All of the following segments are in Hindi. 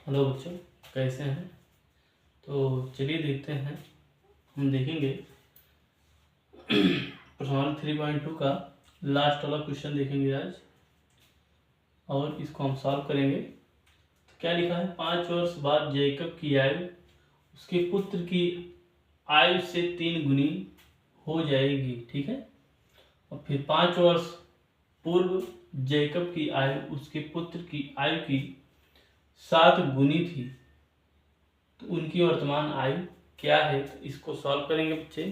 हेलो बच्चों, कैसे हैं? तो चलिए देखते हैं। हम देखेंगे प्रश्नावली 3.2 का लास्ट वाला क्वेश्चन देखेंगे आज, और इसको हम सॉल्व करेंगे। तो क्या लिखा है? 5 वर्ष बाद जैकब की आयु उसके पुत्र की आयु से 3 गुनी हो जाएगी। ठीक है। और फिर 5 वर्ष पूर्व जैकब की आयु उसके पुत्र की आयु की 7 गुनी थी, तो उनकी वर्तमान आयु क्या है? तो इसको सॉल्व करेंगे बच्चे।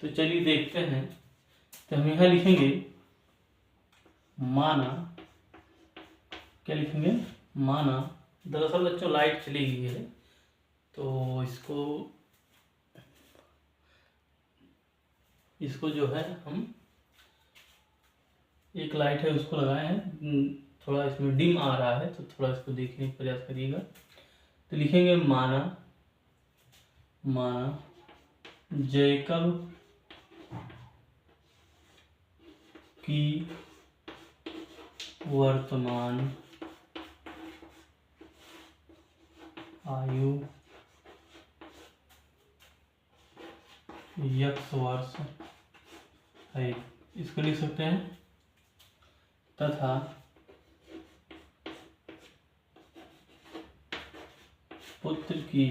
तो चलिए देखते हैं। तो हम यहाँ लिखेंगे माना, क्या लिखेंगे? माना। दरअसल बच्चों लाइट चली गई है, तो इसको जो है हम एक लाइट है उसको लगाए हैं, थोड़ा इसमें डिम आ रहा है, तो थोड़ा इसको देखने का प्रयास करिएगा। तो लिखेंगे माना जैकब की वर्तमान आयु x वर्ष है। इसको लिख सकते हैं तथा पुत्र की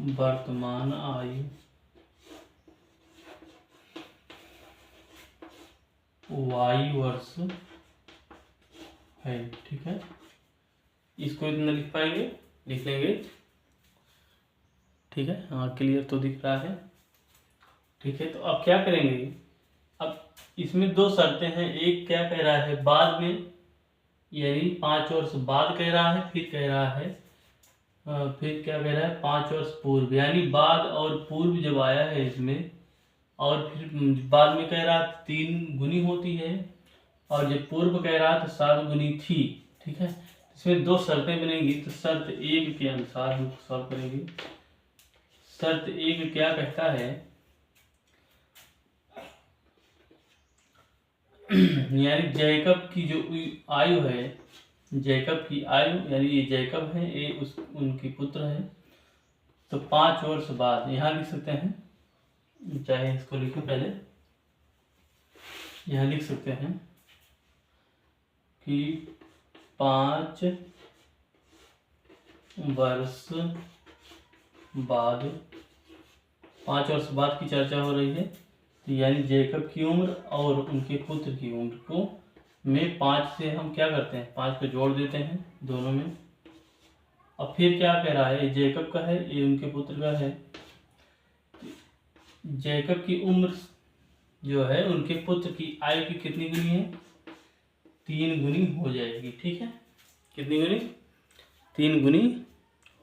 वर्तमान आयु y वर्ष है। ठीक है, इसको इतना लिख पाएंगे, लिख लेंगे। ठीक है, हाँ क्लियर तो दिख रहा है। ठीक है, तो अब क्या करेंगे? अब इसमें दो शर्तें हैं। एक क्या कह रहा है? बाद में, यानी 5 वर्ष बाद कह रहा है, फिर कह रहा है फिर क्या कह रहा है? 5 वर्ष पूर्व, यानी बाद और पूर्व जब आया है इसमें, और फिर बाद में कह रहा 3 गुनी होती है, और जब पूर्व कह रहा तो 7 गुनी थी। ठीक है, इसमें दो शर्तें बनेंगी। तो शर्त एक के अनुसार हम सॉल्व करेंगे। शर्त एक क्या कहता है? यानी जैकब की जो आयु है, जैकब की आयु, यानी ये जैकब है, ये उनके पुत्र है। तो 5 वर्ष बाद यहाँ लिख सकते हैं, चाहे इसको लिखो पहले, यहाँ लिख सकते हैं कि 5 वर्ष बाद, 5 वर्ष बाद की चर्चा हो रही है। तो यानी जैकब की उम्र और उनके पुत्र की उम्र को में 5 से हम क्या करते हैं? 5 को जोड़ देते हैं दोनों में। अब फिर क्या कह रहा है? ये जैकब का है, ये उनके पुत्र का है। जैकब की उम्र जो है उनके पुत्र की आयु की कितनी गुनी है? 3 गुनी हो जाएगी। ठीक है, कितनी गुनी? 3 गुनी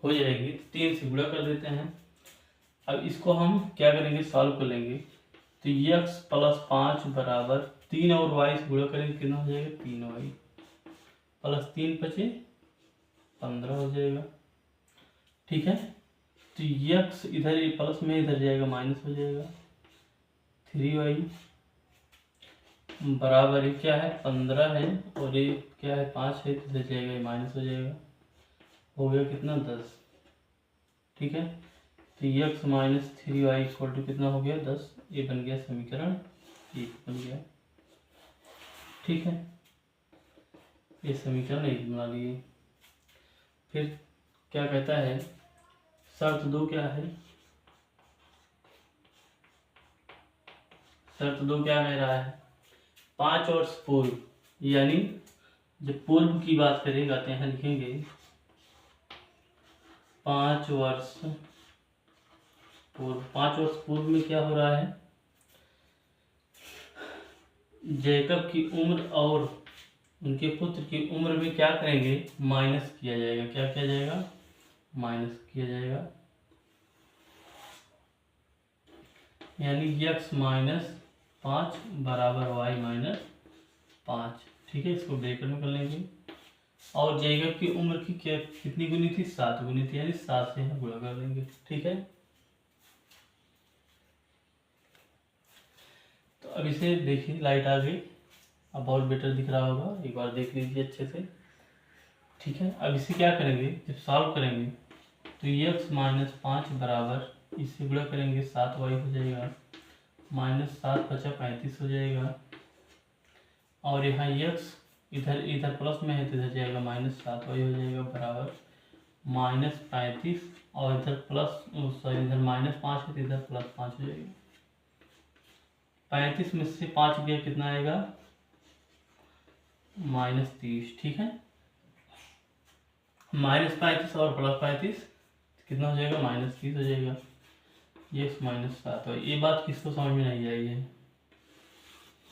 हो जाएगी। 3 से गुणा कर देते हैं। अब इसको हम क्या करेंगे? सॉल्व कर लेंगे। तो x + 5 बराबर 3 और y से गुणा करेंगे, कितना हो जाएगा? 3y + 3 = 15 हो जाएगा। ठीक है, तो x इधर प्लस में इधर जाएगा, माइनस हो जाएगा। 3y बराबर क्या है? 15 है, और ये क्या है? 5 है, तो इधर जाएगा, ये माइनस हो जाएगा। हो गया कितना? 10। ठीक है, तो x - 3y = कितना हो गया? 10। ये बन गया समीकरण 1 बन गया। ठीक है, ये समीकरण 1 बना लिए। फिर क्या कहता है? शर्त 2 क्या है? शर्त 2 क्या कह रहा है? 5 वर्ष पूर्व, यानी जब पूर्व की बात करेगा तो यहाँ लिखेंगे 5 वर्ष पूर्व। 5 वर्ष पूर्व में क्या हो रहा है? जैकब की उम्र और उनके पुत्र की उम्र में क्या करेंगे? माइनस किया जाएगा। क्या किया जाएगा? माइनस किया जाएगा। यानी x - 5 बराबर y - 5। ठीक है, इसको ब्रैकेट में कर लेंगे। और जैकब की उम्र की क्या कितनी गुनी थी? 7 गुनी थी, यानी 7 से हम गुणा कर लेंगे। ठीक है, तो अब इसे देखिए, लाइट आ गई। अब और बेटर दिख रहा होगा, एक बार देख लीजिए अच्छे से। ठीक है, अब इसे क्या करेंगे, जब सॉल्व करेंगे तो x माइनस 5 बराबर, इससे गुणा करेंगे 7y हो जाएगा, माइनस 7 बचा 35 हो जाएगा, और यहाँ x इधर इधर प्लस में है तो इधर जाएगा माइनस 7y हो जाएगा, बराबर माइनस 35, और इधर प्लस सॉरी इधर माइनस 5 है तो इधर प्लस 5 हो जाएगा। 35 में से 5 गया कितना आएगा, माइनस 30। ठीक है, माइनस 35 और प्लस 35 कितना हो जाएगा, माइनस 30 हो जाएगा। ये माइनस 7। ये बात किसको समझ में नहीं आई है,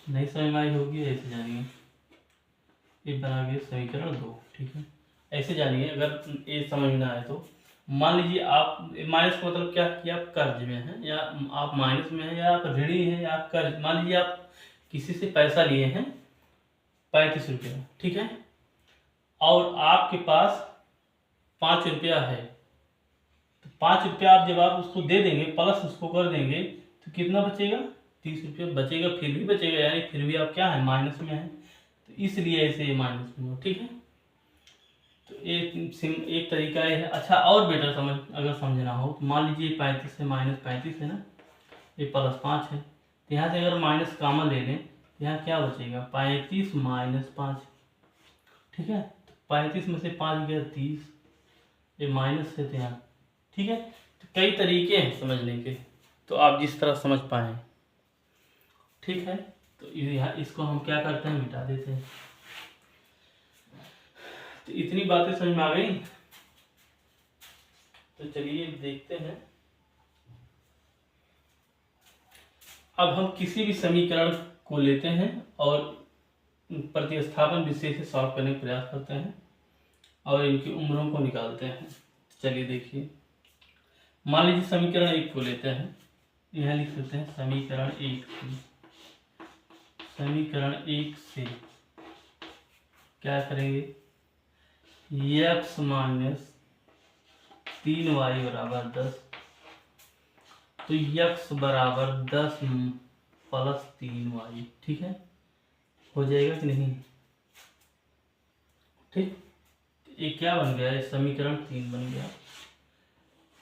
नहीं समझ में आई होगी, ऐसे जानिए। ये बना गया समीकरण 2। ठीक है, ऐसे जानिए, अगर ये समझ में ना आए तो मान लीजिए आप माइनस का मतलब क्या कि आप कर्ज में हैं, या आप माइनस में हैं, या आप ऋणी हैं, या आप कर्ज, मान लीजिए आप किसी से पैसा लिए हैं 35 रुपया। ठीक है, और आपके पास 5 रुपया है, तो 5 रुपया आप जब आप उसको दे देंगे प्लस उसको कर देंगे तो कितना बचेगा, 30 रुपया बचेगा, फिर भी बचेगा, यानी फिर भी आप क्या है, माइनस में है, तो इसलिए ऐसे ये माइनस में हो। ठीक है, तो एक तरीका ये है। अच्छा, और बेटर समझ अगर समझना हो तो मान लीजिए 35 से माइनस 35 है ना, ये प्लस 5 है, तो यहाँ से अगर माइनस कॉमन ले लें तो यहाँ क्या बचेगा, 35 माइनस 5। ठीक है, तो 35 में से 5 गया 30, ये माइनस है तो यहाँ। ठीक है, तो कई तरीके हैं समझने के, तो आप जिस तरह समझ पाएँ। ठीक है, तो यहाँ इसको हम क्या करते हैं, मिटा देते हैं। तो इतनी बातें समझ में आ गई, तो चलिए देखते हैं। अब हम किसी भी समीकरण को लेते हैं और प्रतिस्थापन विषय से सॉल्व करने का प्रयास करते हैं और इनकी उम्रों को निकालते हैं। चलिए देखिए, मान लीजिए समीकरण 1 को लेते हैं, यहाँ लिख सकते हैं समीकरण 1 से, समीकरण 1 से क्या करेंगे, x माइनस 3y बराबर 10, तो x बराबर 10 प्लस 3y। ठीक है, हो जाएगा कि नहीं। ठीक, ये क्या बन गया, ये समीकरण 3 बन गया,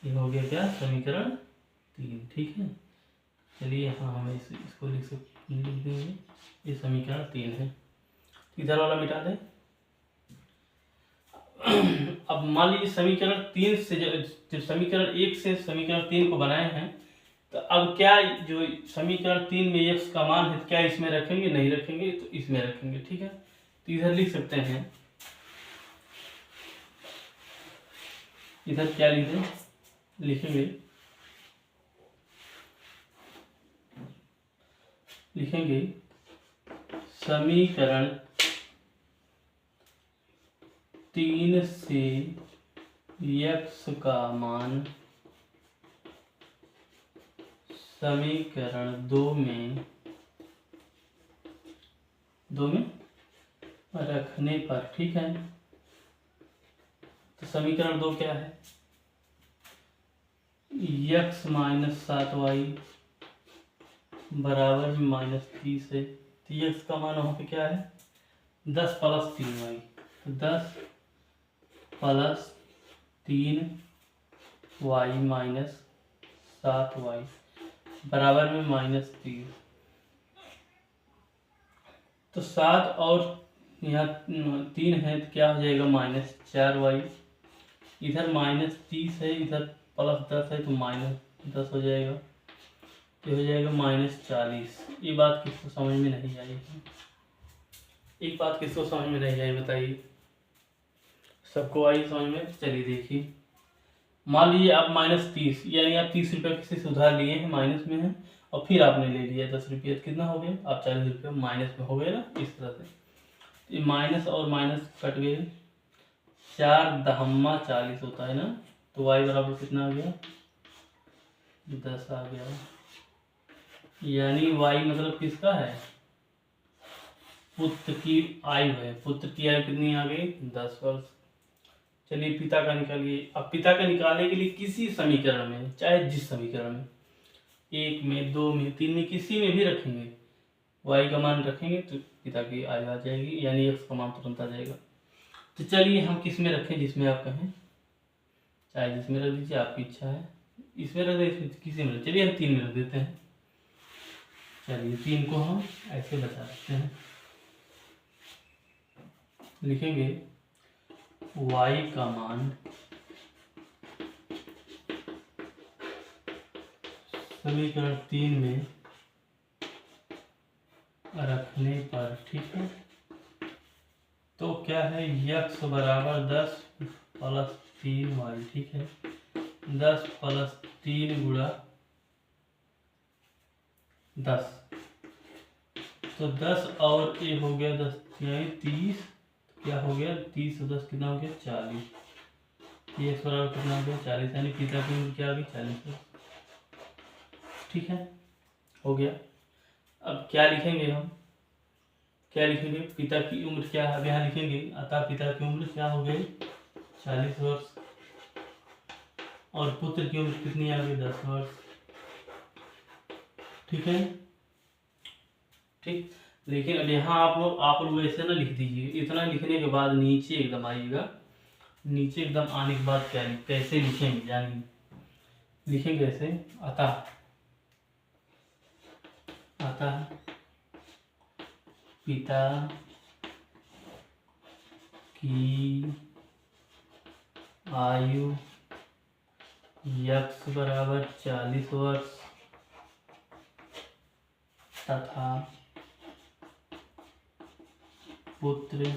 ये हो गया क्या, समीकरण 3। ठीक है, चलिए यहाँ हमें इसको लिख देंगे, ये समीकरण 3 है, इधर वाला मिटा दें। अब मान लीजिए समीकरण 3 से जब समीकरण 1 से समीकरण 3 को बनाए हैं, तो अब क्या जो समीकरण 3 में x का मान है क्या इसमें रखेंगे, नहीं रखेंगे, तो इसमें रखेंगे। ठीक है, तो इधर लिख सकते हैं, इधर क्या लिखेंगे समीकरण 3 से x का मान समीकरण 2 में रखने पर। ठीक है, तो समीकरण 2 क्या है, x माइनस 7y बराबर माइनस 30 है, तो x का मान वहाँ पे क्या है, 10 प्लस 3y, तो 10 प्लस 3y माइनस 7y बराबर में माइनस 30। तो 7 और यहाँ 3 है तो क्या हो जाएगा, माइनस 4y, इधर माइनस 30 है, इधर प्लस 10 है तो माइनस 10 हो जाएगा, तो हो जाएगा माइनस 40। ये बात किसको समझ में नहीं आई है, एक बात किसको समझ में नहीं आई बताइए, सबको आई समझ में। चलिए देखिए, मान लीजिए आप माइनस 30, यानी आप 30 रुपये किसी से उधार लिए हैं, माइनस में है, और फिर आपने ले लिया 10 रुपये, कितना हो गया, आप 40 रुपये माइनस में हो गए ना, इस तरह से। ये माइनस और माइनस कट गए, 4 दहम्मा 40 होता है ना, तो y बराबर कितना आ गया, 10 आ गया, यानी y मतलब किसका है, पुत्र की आयु है, पुत्र की आयु कितनी आ गई, 10 वर्ष। चलिए पिता का निकालिए। अब पिता का निकालने के लिए किसी समीकरण में, चाहे जिस समीकरण में, 1 में 2 में 3 में किसी में भी रखेंगे, y का मान रखेंगे तो पिता की आयु आ जाएगी, यानी x का मान तुरंत आ जाएगा। तो चलिए हम किस में रखें, जिसमें आप कहें, चाहे जिसमें रख दीजिए, आपकी इच्छा है। इसमें रख दें, इसमें किसी में रख, चलिए हम 3 में रख देते हैं। चलिए 3 को हम ऐसे बता सकते हैं, लिखेंगे y का मान समीकरण 3 में रखने पर, ठीक है, तो क्या है, x बराबर 10 प्लस 3y, ठीक है, 10 प्लस 3 गुणा 10, तो 10 और ये हो गया 10 यानी 30, क्या हो गया 30 और 10 कितना हो गया 40, ये x बराबर कितना हो गया 40, यानी पिता की उम्र क्या आ गई 40, ठीक है, हो गया। अब क्या लिखेंगे हम, क्या लिखेंगे, पिता की उम्र क्या है, अब यहाँ लिखेंगे, अतः पिता की उम्र क्या हो गई 40 वर्ष, और पुत्र की उम्र कितनी आ गई 10 वर्ष, ठीक है, ठीक। लेकिन अब यहाँ आप लोग ऐसे ना लिख दीजिए, इतना लिखने के बाद नीचे एकदम आइएगा, नीचे एकदम आने के बाद क्या कैसे लिखेंगे, यानी लिखेंगे ऐसे, अतः पिता की आयु x बराबर 40 वर्ष तथा पुत्र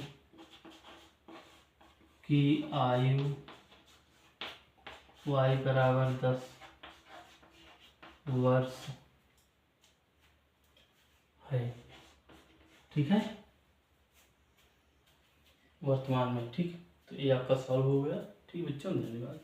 की आयु y बराबर 10 वर्ष है, ठीक है, वर्तमान में, ठीक। तो ये आपका सॉल्व हो गया, ठीक बच्चों, धन्यवाद।